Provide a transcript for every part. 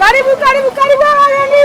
Karibu, karibu, karibu wageni.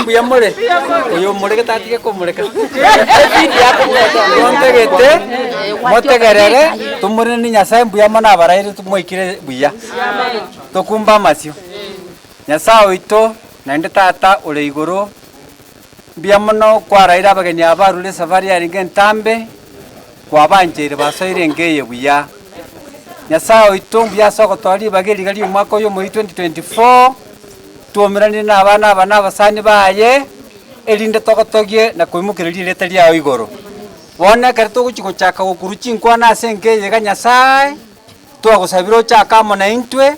mbuya mure uyu mureke tatige kumureka kontegete motegerere tumure ni Nyasaye mbuya mana baraire tumwikire buya tukumba masio Nyasaye wito nende tata ule iguru mbuya muno kwaraira abageni abarure safari ya ngentambe kwabanjire basoire ngeye buya Nyasaye wito mbuya soko twali bageri gali umwaka uyu mu 2024 tuomirani na abana abasani baye elinde togotogie na kwimukirira leta lya igoro wona kare tuguchiko chaka gukuruchi nkwana asenge yega Nyasaye twagusabira chaka mona intwe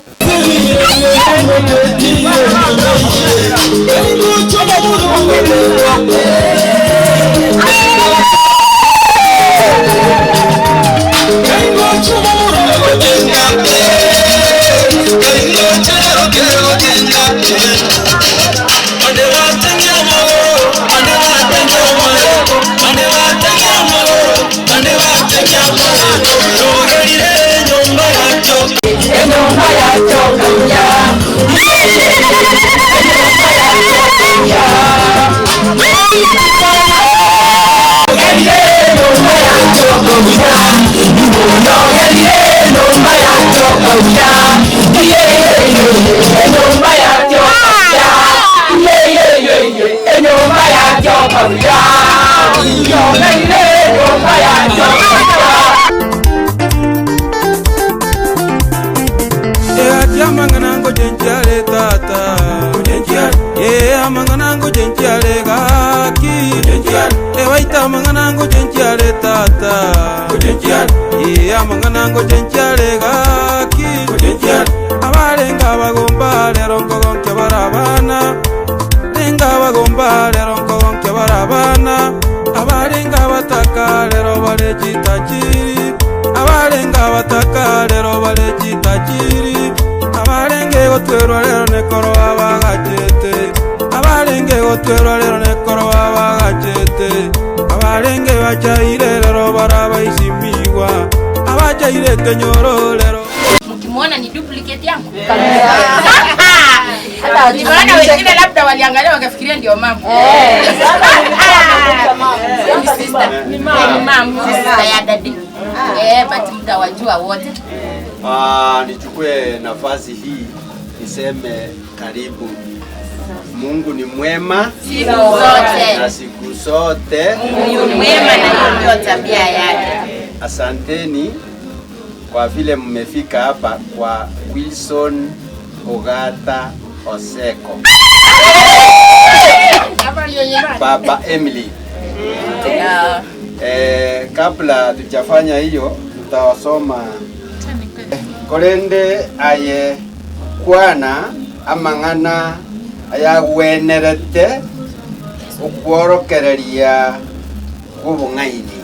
Manganango jenchiare tata manganango jenchiare gaki abarenga bagomba lero nkogonke barabana renga bagomba lero nkogonke barabana abarenga bataka lero balejitachiri abarenga bataka lero balejitachiri abarenge gotwerwa lero nekoro abagachete abarenge gotwerwa lero nekoro abagachete abarenge bachaire lero baraba isimiwa abachaire kenyoro lero mkimwona ni duplicate yangu hata nimeona wengine labda waliangalia wakafikiria ndio mama ni mama ya dadi but mtawajua wote. Nichukue nafasi hii niseme karibu. Mungu ni mwema siku zote na siku zote. Mungu ni mwema na ndio tabia yake. Asanteni kwa vile mmefika hapa kwa Wilson Ogata Oseko. Baba Emily. Kabla tujafanya hiyo tutawasoma Kolende aye kwana amangana ayagwenerete ukworokereria gubungaini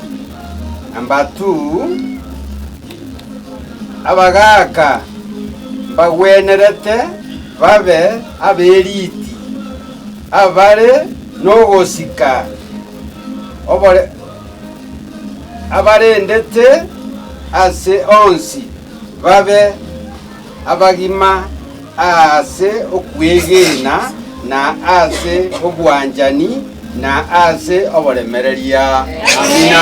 ambatu abagaka bagwenerete babe aberiti abare nogosika obore abarendete ase onsi babe abagima ase okwegena na ase obwanjani na ase oboremereria. Amina.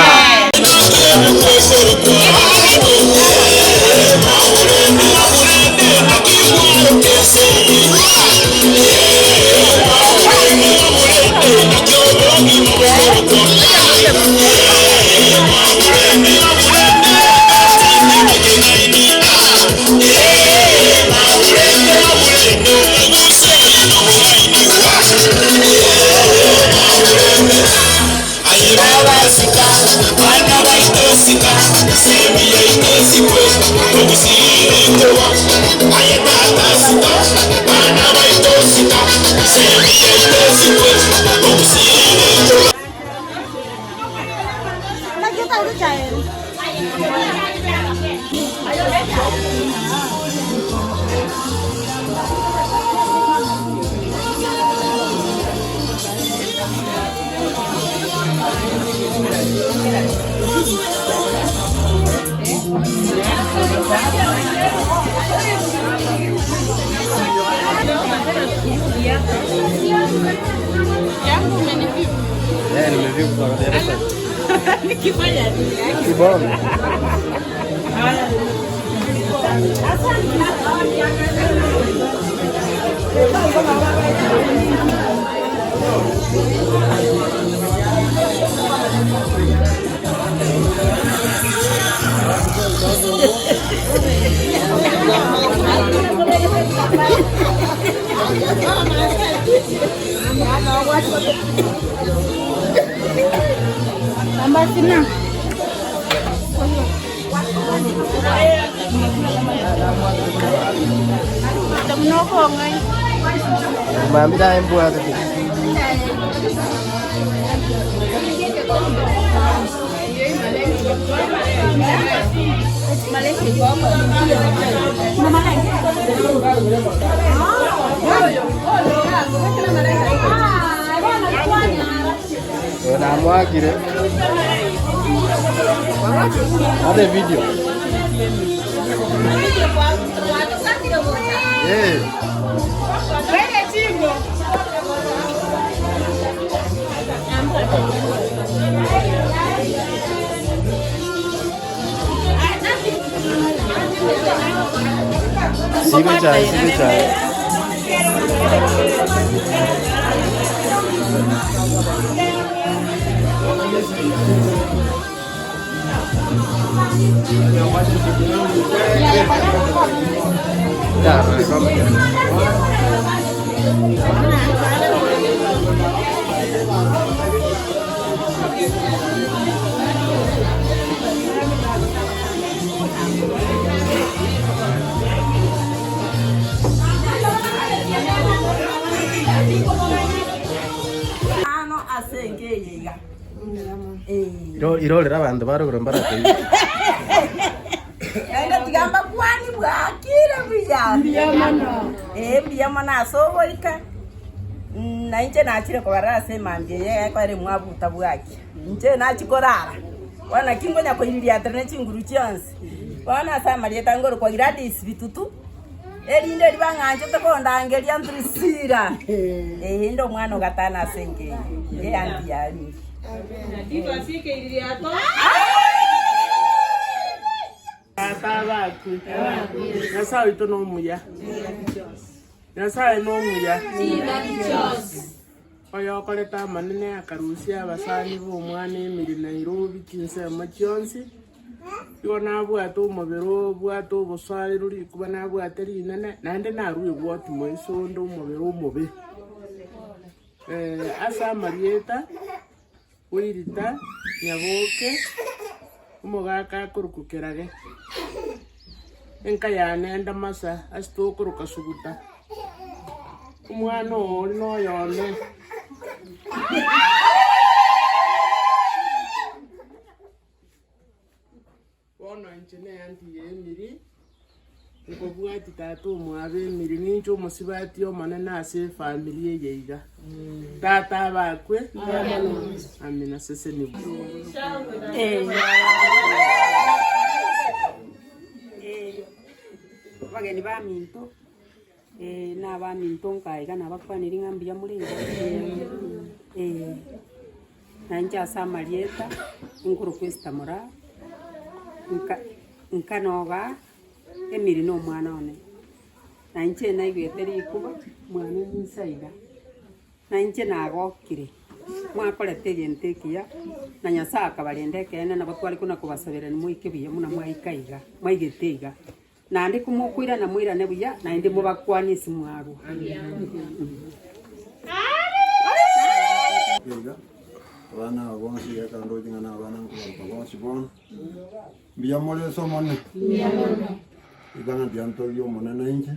Mamita em buat tadi. Nama kira. Ada video. Sige chai. Irolera abantu barugura mbarate. Yaenda tigamba kwani bwakira biyamana. Biyamana soboika. Na inche nachire ko barase mambye ye ko ari mwabuta bwaki. Inche nachikorara. Wana kingonya ko iriya terne chinguru chyansi. Wana sama lieta ngoro ko gradis bitutu. Elinde libanganje tekondangelia ntrisira. Ndo mwana gatana senge. Ye andi yani. Ndibasike iriya to. Atabaku. Nasa ito no muya. Nasa no muya. Oyo koleta manene akarusia abasani b'omwana emiri Nairobi kinsema kyonsi. Yona bwato mubero bwato bosali ruri kuba na bwateri nene nande naruye bwatu mweso ndo mubero mubi. Asa Marieta Wirita Nyaboke umugaka kurukukerage enka yanenda masa asitokuruka suguta umwana oli no yone bono enchine anti yemiri ngo bwati tatu mwabe emiri nincho omusibati omanene ase family yeiga tata bakwe amina sese ni bageni ba minto na ba minto nkaiga na bakwaniri ngambi ya mulinga na nja sa Marieta nkuru kwesta mora nkanoga emiri no mwana one na nche na igweteri kuba mwana nisaiga na nche nagokire mwakorete gentekia na nyasaka barendeke ene na batwali kuna kubasabira ni muike biye muna mwaikaiga mwaigetiga na ndi kumukwira na mwira ne buya na ndi mubakwani simwaru Bana bonsi ya kando jingana bana ko bonsi bon biya mole so monne igana bianto yo monana inje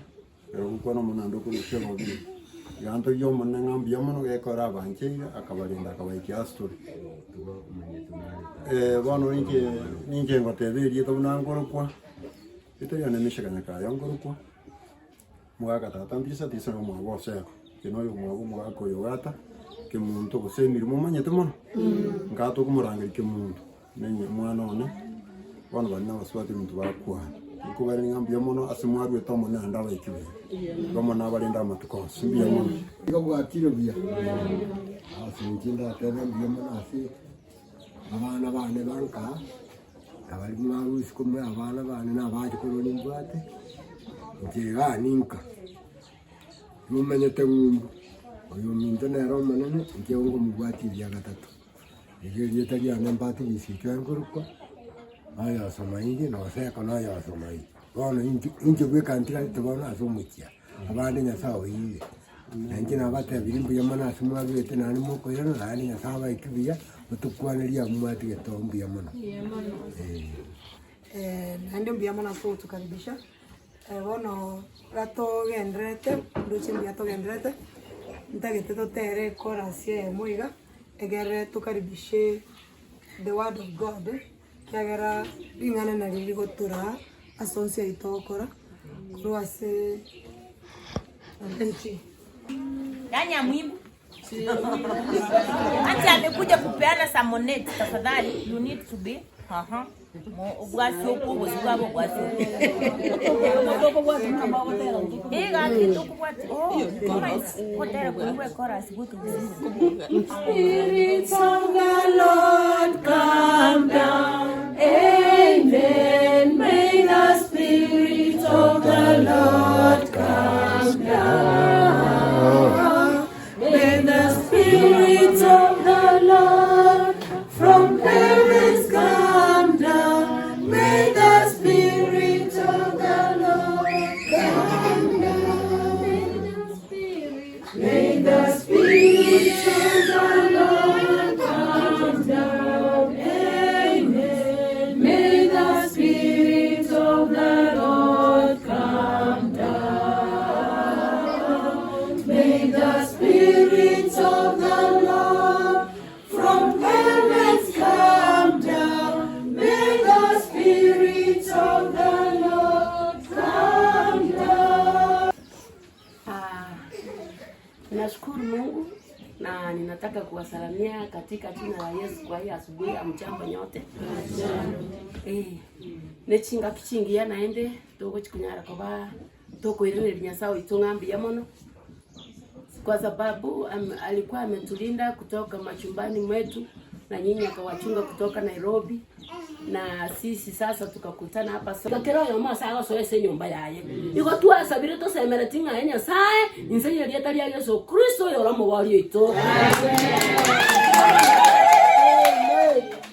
pero kukono monando ko chelo bi yanto yo monanga biya mono ke kora banche akabarinda akabaiki astori bono ninje ngote biri to nangoro kwa ito yana mishikanya ka yangoro kwa muga tata ntisa tisa mo bose kino yo mo muga ko yogata ke muntu ko semiri mo manyete mono ngato ko murangiri ke muntu nenye mwana one bana bana baswati muntu bakwa kubari ngambia mono asimwaru etomo na ndawa ikiwe kama na balinda matuko simbia mono ngabwatire bia asinjinda tena mbia mono asi abana bane banka abali mwaru sikumwe abana bane na baje koloni mbwate njega ninka yumenyete ngumbu oyo minto na ro manene ngeongo mubwati bya gatatu igeri etali anambati bisitwa nguruko aya somaingi na waseka na aya somaingi bona inje gwekantira tubona azomukia abandi nyasawo yiye nanjye nabata birimbu yamana asumwa bete nani moko yano nani nyasaba ikibiya mutukwaniriya mumati getombu yamana nande mbiyamana so tukaribisha bono gato gendrete nduche mbiato gendrete ntagete totere korasie moiga egere tukaribishe the word of God kiagera bingana na riri gotura asonsia itokora kuruase anti Danya muhimu. Ati amekuja kupeana samoneti tafadhali. You need to be Ugwasi huko wazibabo gwasi. Ega kitu kuwati. Hotel kuwe chorus butu. Spirit of the Lord come down. Amen. May the Spirit of the Lord come down. May the Spirit of the Lord from heavens come down. May the Spirit of the Lord come down. May the Spirit of the Lord come down. Amen. May the Spirit of the Lord come down. May the Spirit of the Lord from heavens come down. May the Spirit of the Lord come down. Nashukuru Mungu na ninataka kuwasalamia katika jina la Yesu kwa hii asubuhi ya mjambo nyote. Nechinga kichingia naende toko chikunyara kwa toko irene linyasao itungambi ya mono. Kwa sababu alikuwa ametulinda kutoka machumbani mwetu na nyinyi akawachunga kutoka Nairobi na sisi sasa tukakutana hapa sasa kero yo masa so ese nyumba yaye iko tu asabire to semera tinga enya sae insenye lieta ya Yesu Kristo yo ramo wali ito.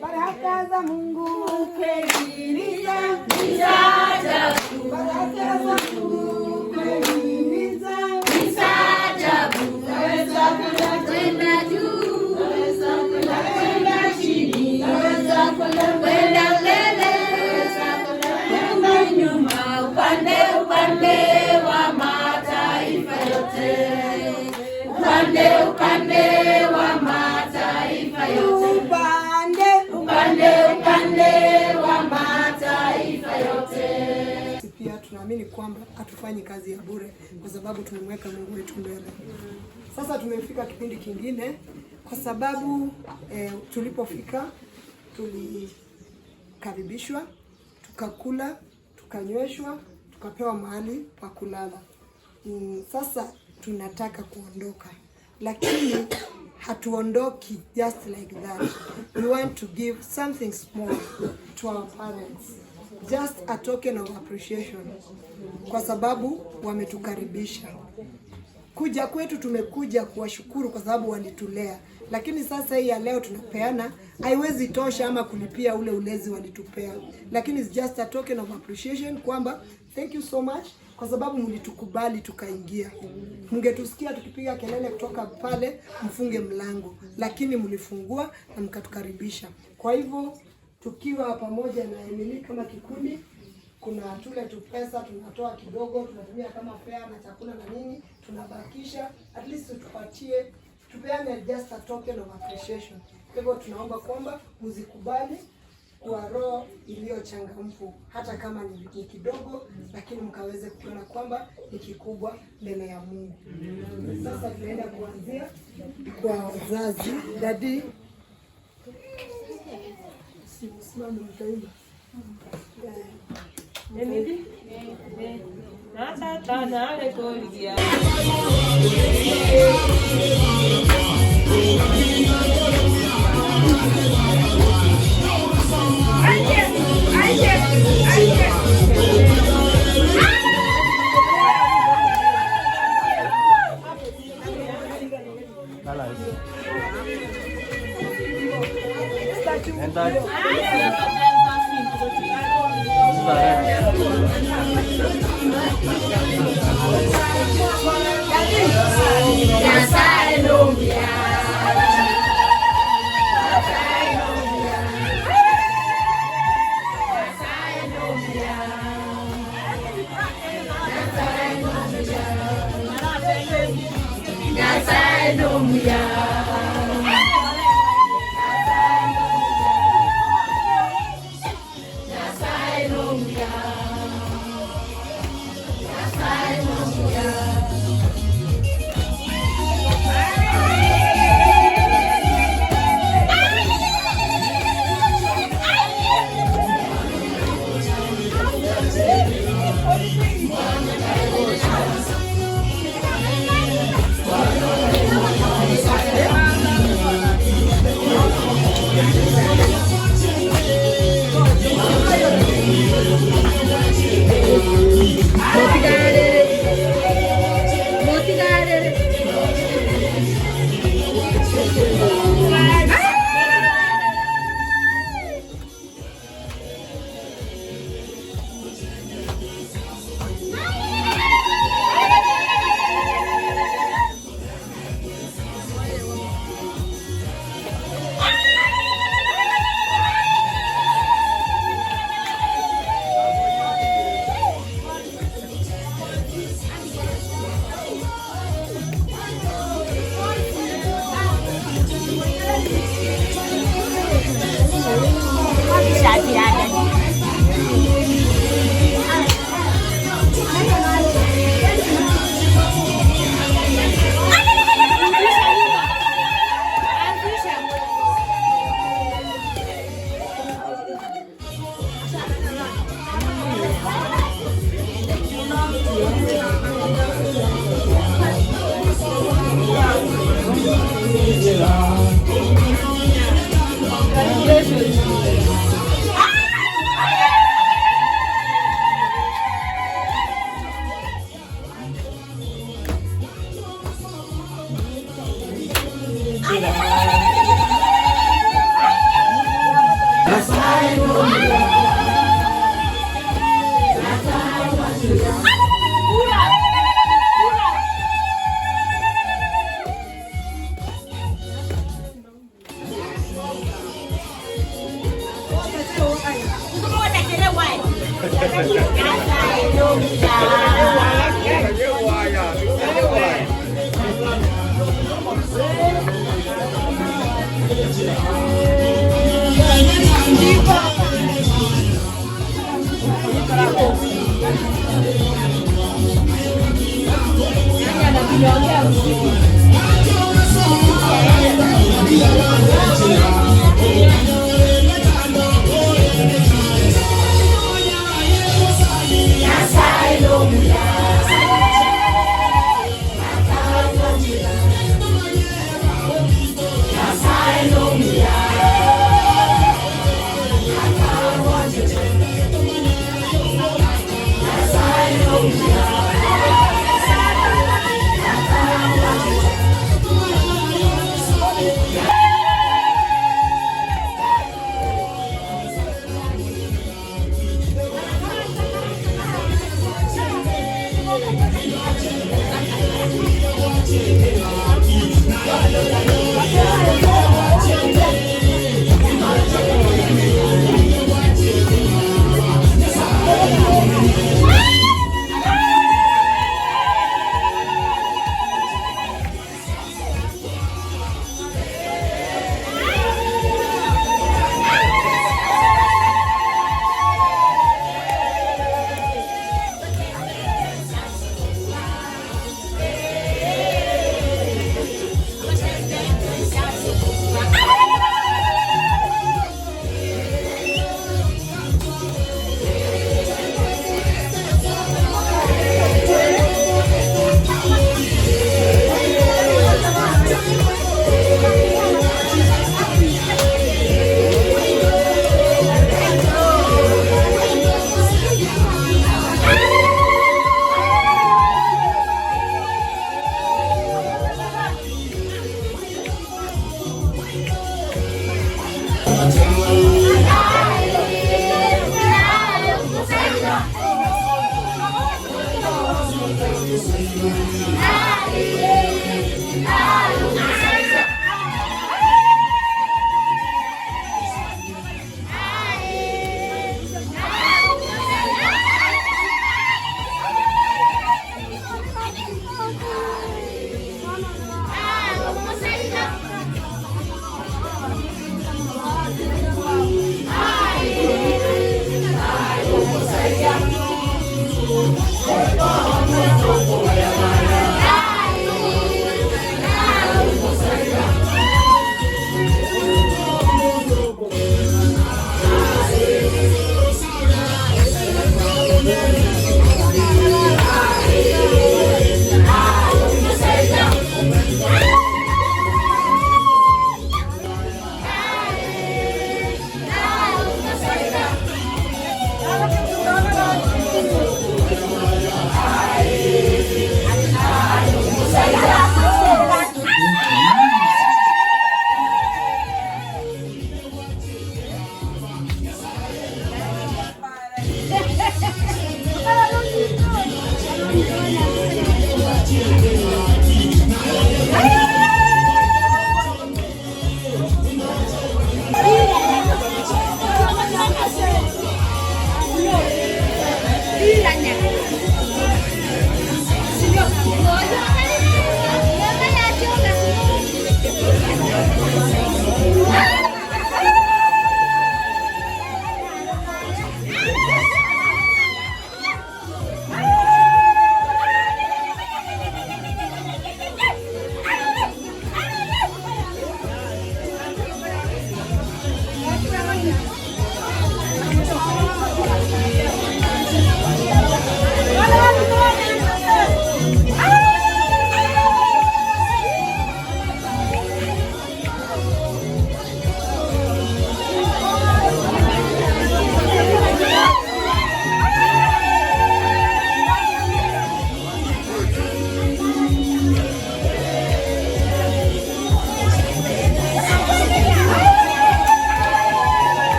Baraka za Mungu ukeniza Nisaja baraka za Mungu ukeniza nisaja waweza kwenda juu waweza kwenda chini waweza kwenda mbele waweza kwenda nyuma upande wa mataifa yote upande wa mataifa yote upande wa mataifa yote. Pia tunaamini kwamba hatufanyi kazi ya bure kwa sababu tumemweka Mungu wetu mbele. Sasa tumefika kipindi kingine kwa sababu tulipofika tulikaribishwa, tukakula, tukanyweshwa, tukapewa mahali pa kulala. Sasa tunataka kuondoka. Lakini hatuondoki just like that. We want to give something small to our parents. Just a token of appreciation. Kwa sababu wametukaribisha. Kuja kwetu tumekuja kuwashukuru kwa sababu walitulea. Lakini sasa hii ya leo tunapeana, haiwezi tosha ama kulipia ule ulezi walitupea. Lakini it's just a token of appreciation kwamba thank you so much kwa sababu mlitukubali tukaingia. Mngetusikia tukipiga kelele kutoka pale mfunge mlango, lakini mlifungua na mkatukaribisha. Kwa hivyo tukiwa pamoja na Emily kama kikundi, kuna tule tu pesa tunatoa kidogo, tunatumia kama fare na chakula na nini, tunabakisha at least tupeane just a token of appreciation. Kwa hivyo tunaomba kwamba mzikubali kwa roho iliyochangamfu, hata kama ni kidogo, lakini mkaweze kuona kwamba ni kikubwa mbele ya Mungu. Sasa tunaenda kuanzia kwa wazazi. Daddy, simama mtaimba.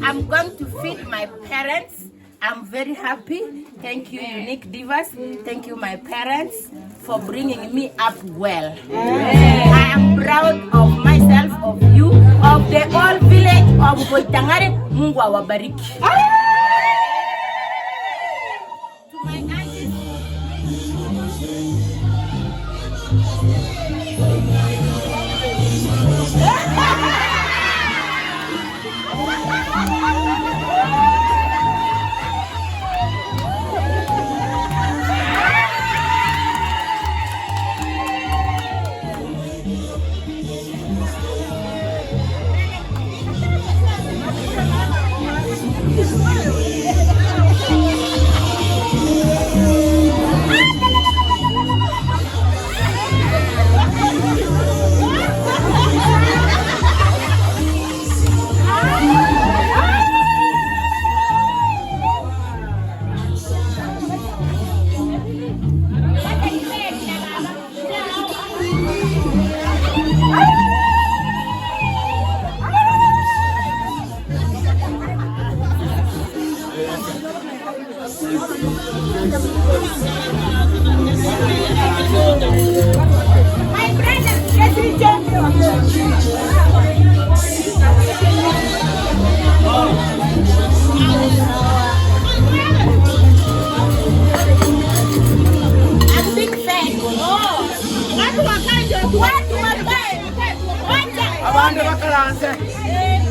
I'm going to feed my parents. I'm very happy. Thank you, Unique Divas. Thank you, my parents, for bringing me up well. I am proud of myself, of you, of the whole village of Boitangare. Mungu awabariki. To my aunties.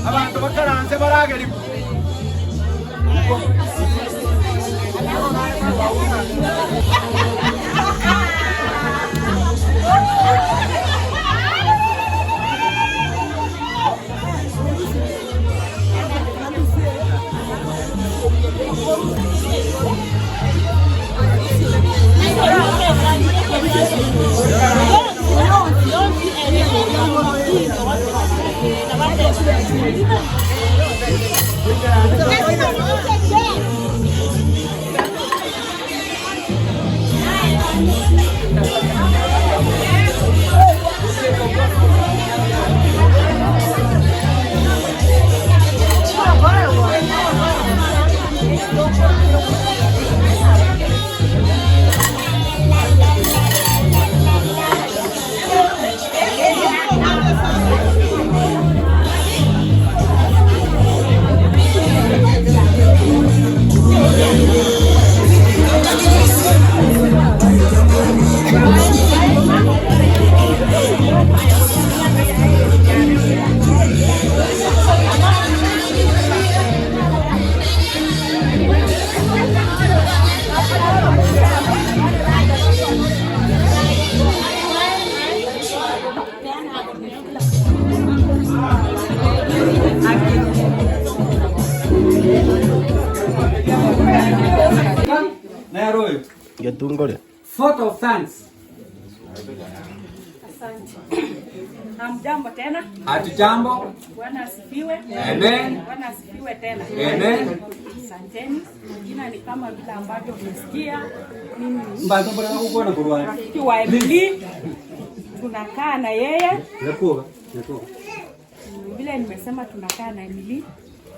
Abantu bakaranze baragera Nairobi. Getungole. Photo of thanks. Asante. Hamjambo tena? Hatujambo. Bwana asifiwe. Amen. Bwana asifiwe tena. Amen. Asanteni. Jina ni kama vile ambavyo umesikia. Mimi Mbazo mbona kukuona kurwani? rafiki wa Emily. Tunakaa na yeye. Yakuwa. Vile nimesema tunakaa na Emily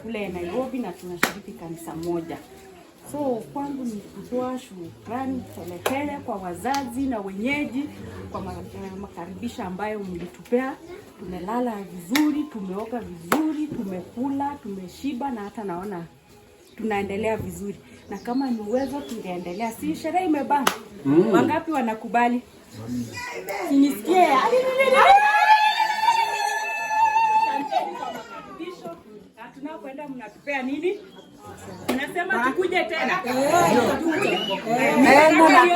kule Nairobi na tunashiriki kanisa moja. So kwangu ni kutoa shukrani teletele kwa wazazi na wenyeji kwa makaribisho ambayo mlitupea. Tumelala vizuri, tumeoga vizuri, tumekula, tumeshiba na hata naona tunaendelea vizuri. Na kama ni uwezo tungeendelea. Si sherehe imebana. Wangapi wanakubali? Sinisikie. Tunapoenda mnatupea nini? Unasema tukuje tena.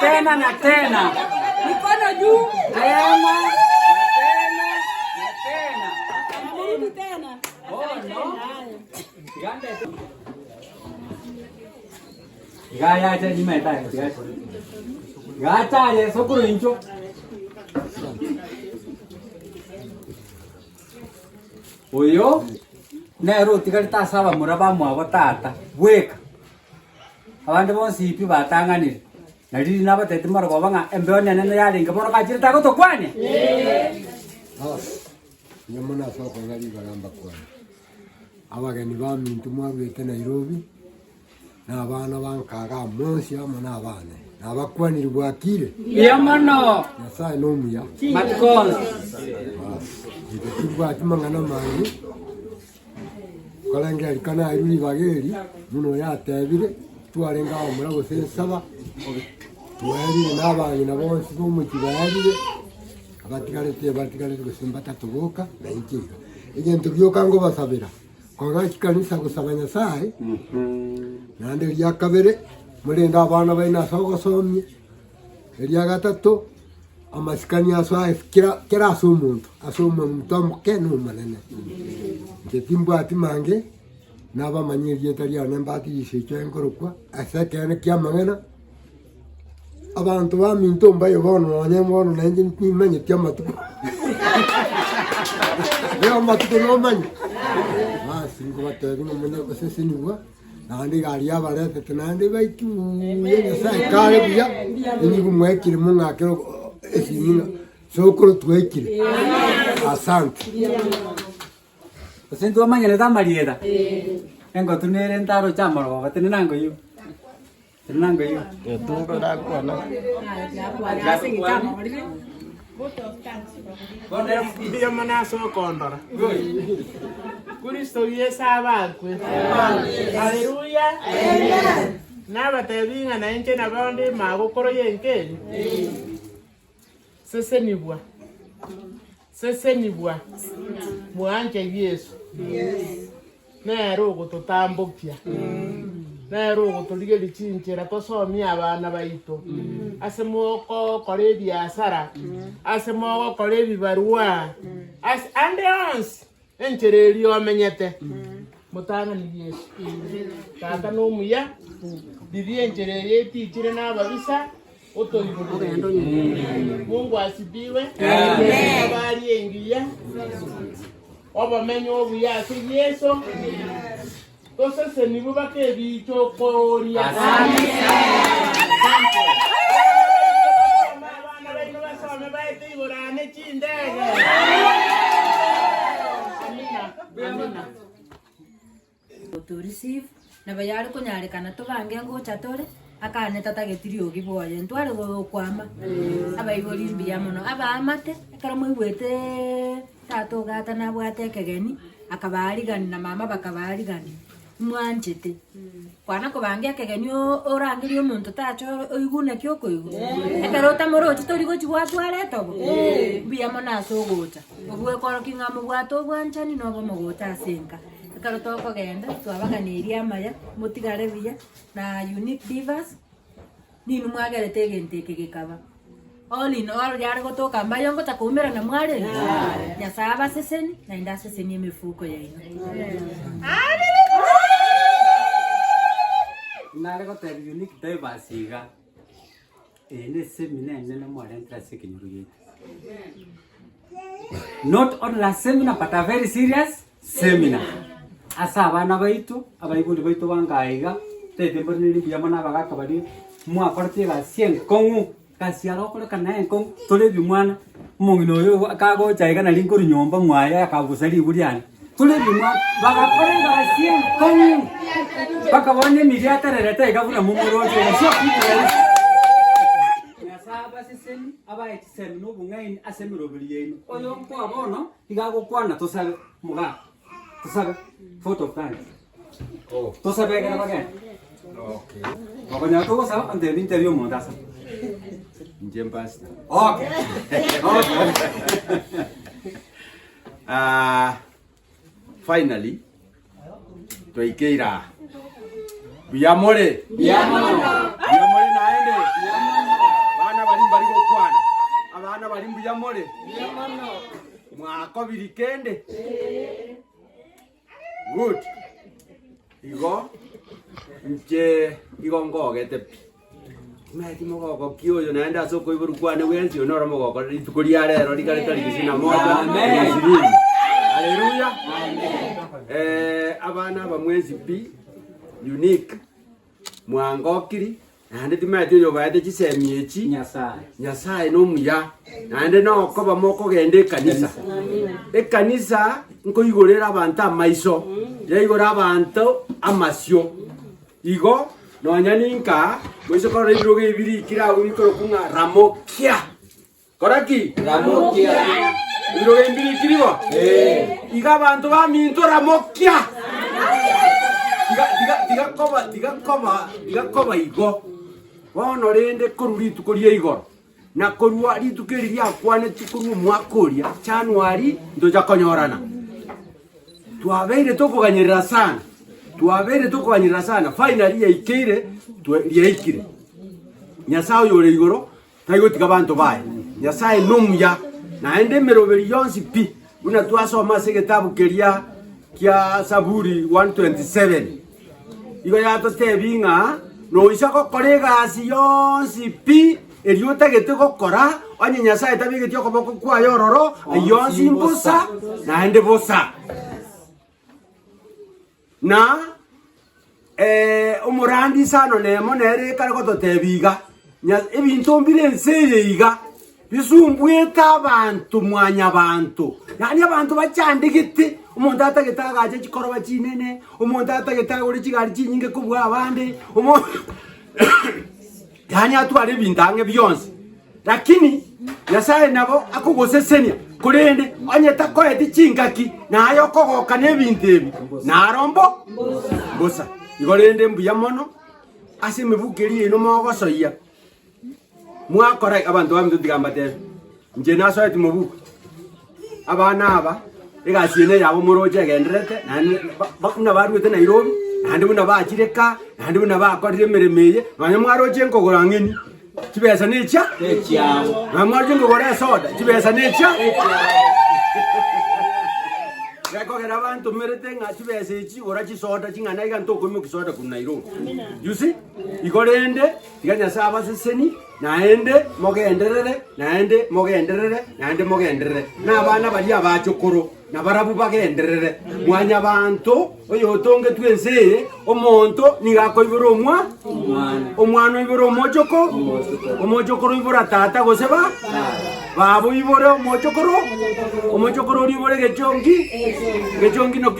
Tena na tena. Mikono juu. Tena. Karudi tena. Gaya acha jimeta. Gacha ye sokuru incho. Oyo Nero tikarita saba muraba mwa tata weka abandi bonsi ipi batanganire nari nabatete marwa banga embone nene yaringa bono kachirita ko tokwane nyamona soko ngali bagamba kwana abageni ba mintu mwabwete Nairobi na abana bankaga monsi amana abane nabakwanira bwakire yamono Nyasaye no muya matkon ndikubwa timangana mangi kalenge alikana iruri bageri muno yatebire twarenga omurago sensaba twari n'abantu nabonse b'umukibari abatigarete gusimba tatubuka na ikiga igento byoka ngo basabira kwa kikanisa gusaba Nyasaye nande rya kabere murenda abana baina sogosomye rya gatatu amasikani aswa kira asumuntu mutomuke n'umunene ngetimba atimange naba manyiriye tari anembati yishike enkorokwa asakene kyamangana abantu baminto mbayo bono nanyembono nanje ntimenye tyamatuko leo matuko no manye basi ngo batari no munye basesiniwa nandi gari abarete tenandi baitu yenya sai kare biya inyigu mwekire mungakero esimina sokoro twekire asante Sentu amanya le tamarieda. Engo tunere ntaro chamaro batene nango yo. Nanga hiyo. Tuko na kuona. Mbia mana so kondora. Kristo yesa bakwe. Haleluya. Amen. Naba tebinga na enche na bande magokoro yenkeni. Sese nibwa. Muanje Yesu. Nero gututambukya. Nero gutuligeri chinchera tosomia abana baito. Asemoko kore biasara. Asemoko kore bibarua. Ande ons enchereri omenyete. Mutana ni Yesu. Tata no muya. Bibi enchereri etichire n'ababisa. Mungu asibiwe. Amen. Bali engiya. Obamenyo obuyase Yesu. Tosese nibubake bicho koria. Amen. Abana baino basome baite igorane chindege. Amina. To receive na bayari kunyarekana tubange ngocha tore akane tatagetirie ogiboye ntware gokwama abaibori mbia muno abamate ekara mwigwete tato gata na bwate kegeni akabarigani na mama bakabarigani mwanjete kwana kubange kegeni orangiri omuntu tacho oigune kyoko igu ekarota moro chitori gochi gwatware tobo mbia mona sogocha obwe koro kingamu gwato bwanchani no bomogota asenka karota kogenda twabaganiria amaya mutigare biya na Unique Divas ni numwagerete genteke gikaba all in all yari gotoka mbayo ngota kumera na mware ya saba seseni na inda seseni mifuko ya ino nare gote Unique Divas iga ene seminar nene mware interest kinyuruye not only a seminar but a very serious seminar. Asa abana baitu abaibuli baitu bangaiga tete mboniri biyamana bagaka bari mwakortie ga 100 kongu kasiaro kore kana enkong tole bimwana mungino yo kago chaiga na linkuru nyomba mwaya akabusari buriani tole bimwa bagakore ga 100 kongu bakabone miriata rereta igabuna mumuroje sio kitwa yasaba seseni abaiti semi no bungaini asemiro buriyeino oyo mko abono igago kwana tosabe muga tosabe photo of time. Oh. ¿Tú sabes qué era para qué? Okay. Cuando tú sabes antes del interview montas. Njem pasta. Okay. Finally, tuikeira. Biyamore. Biyamore naende. Bana bali bali kokwana. Abana bali biyamore. Mwako birikende. Good. Igo nje igo ngogete meti mogoko kioyo naenda soko iburukwane wenzi onora mogoko ritukuria rero rikareta rigicina moja. Amen. Haleluya. Amen. Abana ba mwezi B Unique mwangokiri nande timeti yo baete chisemiechi nyasaye no muya nande no ko bamoko gende kanisa ekanisa nko igorera abantu amaiso yaigora abantu amasio igo nonyaninka mwiso ko rero gebiri kira wikoro kunga ramokia koraki ramokia rero gebiri kiriwa iga abantu ba minto ramokia diga koba igo wono rende koruritu korie igoro na korua ritukiriria kwane tikuru mwakoria January ndoja konyorana tuabeire tukuganyirira sana finally yaikire yaikire nyasaye yore igoro taigo tigabantu bae nyasaye numya na ende meroberi yonsi pi una twasoma segetabu keria kia Saburi 127 igo yato tebinga no isako kolega si yonsi pi eriota gete gokora onye nyasaye tabigeti okoboko kwa yororo yonsi mbusa na ende bosa na umurandi sano nemo nere kare gototebiga ebintu mbire nseyeiga bisumbweta abantu mwanya abantu yani abantu bacyandigiti umuntu atagetaga aje chikoroba chinene umuntu atagetaga uri chigari chinyinge kubwa abandi yani atware bintange byonse lakini Nyasaye nabo akugosesenia kurende onyeta koeti chingaki nayo kogoka nebintu ebi narombo gosa igorende mbuya mono ase mibukeri ino mogosoya mwakora abantu bamwe tutigambate nje naso eti mubuku abana aba egasiene yabo muroje genderete bakuna barwete Nairobi nandi buna bakireka nandi buna bakorire meremeye nanye mwaroje nkogora ngeni kibesa necha ekyabo namwaje ngogora soda kibesa necha Reko kera abantu merete nga kibesa echi ora chisoda chingana iga ntoko mu kisoda ku Nairobi you see igorende iganya saba seseni naende mogenderere n'abana bali abachokoro nabarabu bagenderere mwanya bantu oyo tonge twense omonto nigakoibura omwana ibura omojokoro ibura tata goseba babo ibura omojokoro ibura gechongi no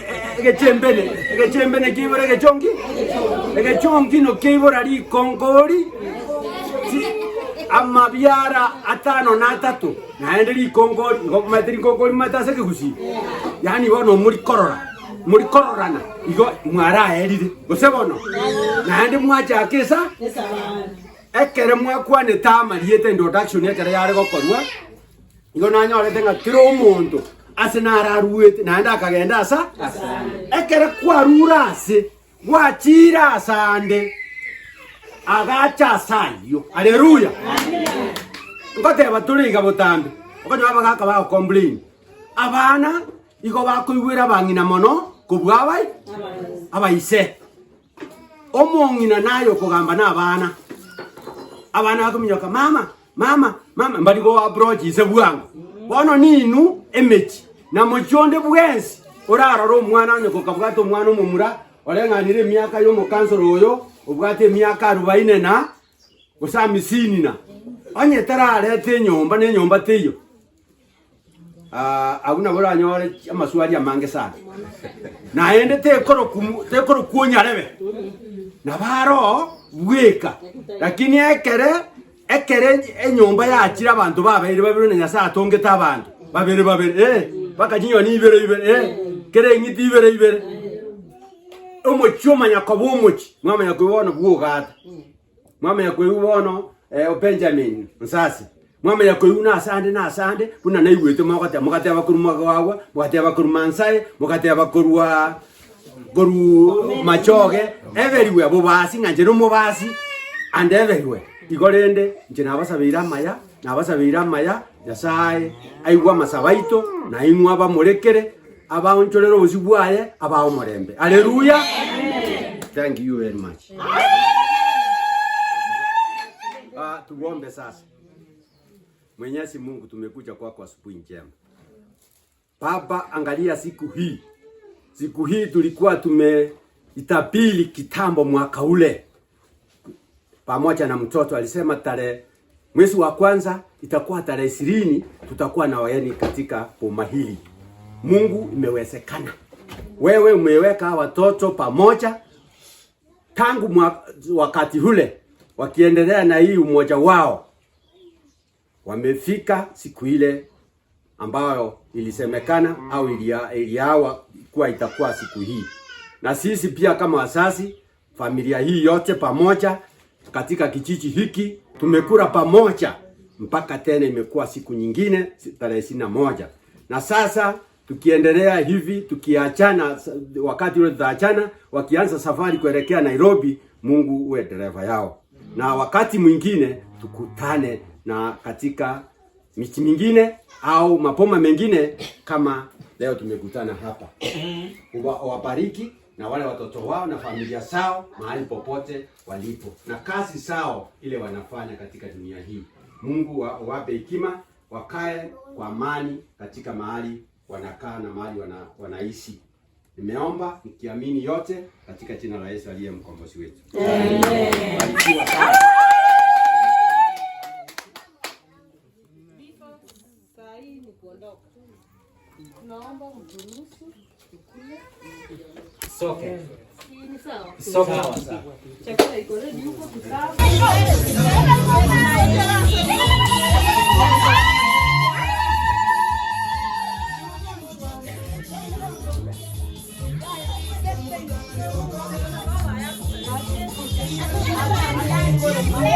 gechembene kibura gechongi no kibura ri konkori amabiara atano na tatu naendeli kongoli ngokumatiri kongoli matase kigusi yani bono muri kororana igo mwara erire gosebono naende mwacha kesa ekere mwakwane tama liete introduction ekere yare gokorwa igo nanyorete nga kiro omonto ase nararuete naende akagenda asa ekere kwarura ase gwachira asande agacha sayo haleluya ngote baturiga botambe okonyo abagaka ba complain abana igo bakoibwira bangina mono kubwabai abaise omongina nayo kugamba na abana bakumyoka mama mbaligo approach ise bwangu bono ninu emechi na mochonde bwensi oraro omwana nyoko kabwato omwana omumura olenganire miaka yo mukansoro oyo ubwate miaka 40 na usami sinina anye tararete nyomba ne nyomba teyo aguna bora nyore amaswali amange sana naende tekoro kuonya rebe nabaro bweka lakini ekere enyomba yakira abantu babere babiro Nyasaye atongeta abantu babere bakajinyo ni ibere kere ngiti ibere omochoma yakobo omochi mama yakubona bwogata mama yakubona Benjamin nsasi mama yakubuna asande buna naiwete mukate abakuru mwagawa mukate abakuru mansaye mukate abakuru wa goru machoge everywhere bobasi nganje no mobasi and everywhere igorende nje nabasabira maya Nyasaye aigwa masabaito na imwa bamurekere abaonchorero osibwaye abao morembe haleluya thank you very much tuombe sasa. Mwenyezi Mungu, tumekuja kwako asubuhi njema Baba, angalia siku hii tulikuwa tumeitapili kitambo mwaka ule pamoja na mtoto alisema mwezi wa kwanza itakuwa tarehe 20 tutakuwa na wageni katika boma hili. Mungu, imewezekana. Wewe umeweka watoto pamoja tangu wakati ule wakiendelea na hii umoja wao. Wamefika siku ile ambayo ilisemekana au iliawa kuwa itakuwa siku hii. Na sisi pia kama wazazi, familia hii yote pamoja katika kijiji hiki tumekula pamoja mpaka tena imekuwa siku nyingine tarehe 21. Na sasa tukiendelea hivi, tukiachana wakati ule tutaachana, wakianza safari kuelekea Nairobi, Mungu uwe dereva yao. Na wakati mwingine tukutane na katika miti mingine au mapoma mengine kama leo tumekutana hapa. Wabariki na wale watoto wao na familia zao mahali popote walipo na kazi zao ile wanafanya katika dunia hii. Mungu wape hekima, wakae kwa amani katika mahali wanakaa na mahali wanaishi. Nimeomba nikiamini yote katika jina la Yesu aliye mkombozi wetu. Amen. Barikiwa sana. Naomba mturuhusu tukule. Soke. Soke. Chakula iko ready huko kikao. Hey!